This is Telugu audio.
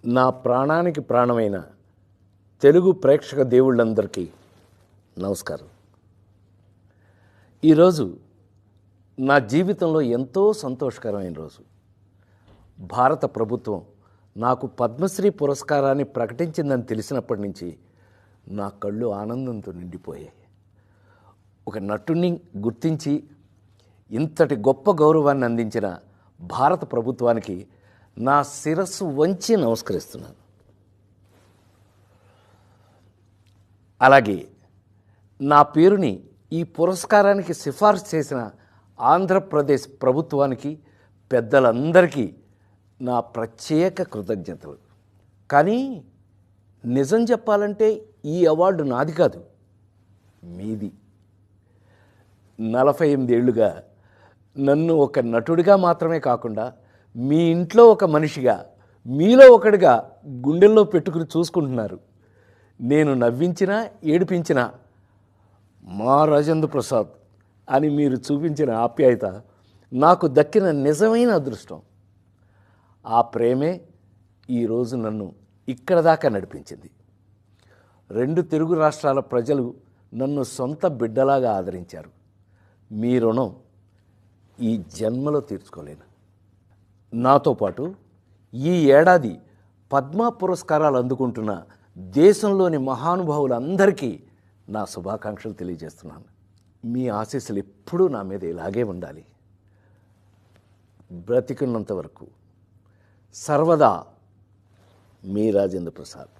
నా ప్రాణానికి ప్రాణమైన తెలుగు ప్రేక్షక దేవుళ్ళందరికీ నమస్కారం. ఈరోజు నా జీవితంలో ఎంతో సంతోషకరమైన రోజు. భారత ప్రభుత్వం నాకు పద్మశ్రీ పురస్కారాన్ని ప్రకటించిందని తెలిసినప్పటి నుంచి నా కళ్ళు ఆనందంతో నిండిపోయాయి. ఒక నటుడిని గుర్తించి ఇంతటి గొప్ప గౌరవాన్ని అందించిన భారత ప్రభుత్వానికి నా శిరస్సు వంచి నమస్కరిస్తున్నాను. అలాగే నా పేరుని ఈ పురస్కారానికి సిఫార్సు చేసిన ఆంధ్రప్రదేశ్ ప్రభుత్వానికి, పెద్దలందరికీ నా ప్రత్యేక కృతజ్ఞతలు. కానీ నిజం చెప్పాలంటే ఈ అవార్డు నాది కాదు, మీది. 48 ఏళ్లుగా నన్ను ఒక నటుడిగా మాత్రమే కాకుండా మీ ఇంట్లో ఒక మనిషిగా, మీలో ఒకడిగా గుండెల్లో పెట్టుకుని చూసుకుంటున్నారు. నేను నవ్వించినా ఏడిపించినా మా రాజేంద్ర ప్రసాద్ అని మీరు చూపించిన ఆప్యాయత నాకు దక్కిన నిజమైన అదృష్టం. ఆ ప్రేమే ఈరోజు నన్ను ఇక్కడ దాకా నడిపించింది. 2 తెలుగు రాష్ట్రాల ప్రజలు నన్ను సొంత బిడ్డలాగా ఆదరించారు. మీ రుణం ఈ జన్మలో తీర్చుకోలేను. నాతో పాటు ఈ ఏడాది పద్మ పురస్కారాలు అందుకుంటున్న దేశంలోని మహానుభావులందరికీ నా శుభాకాంక్షలు తెలియజేస్తున్నాను. మీ ఆశీస్సులు ఎప్పుడూ నా మీద ఇలాగే ఉండాలి. బ్రతికున్నంత వరకు సర్వదా మీ రాజేంద్ర ప్రసాద్.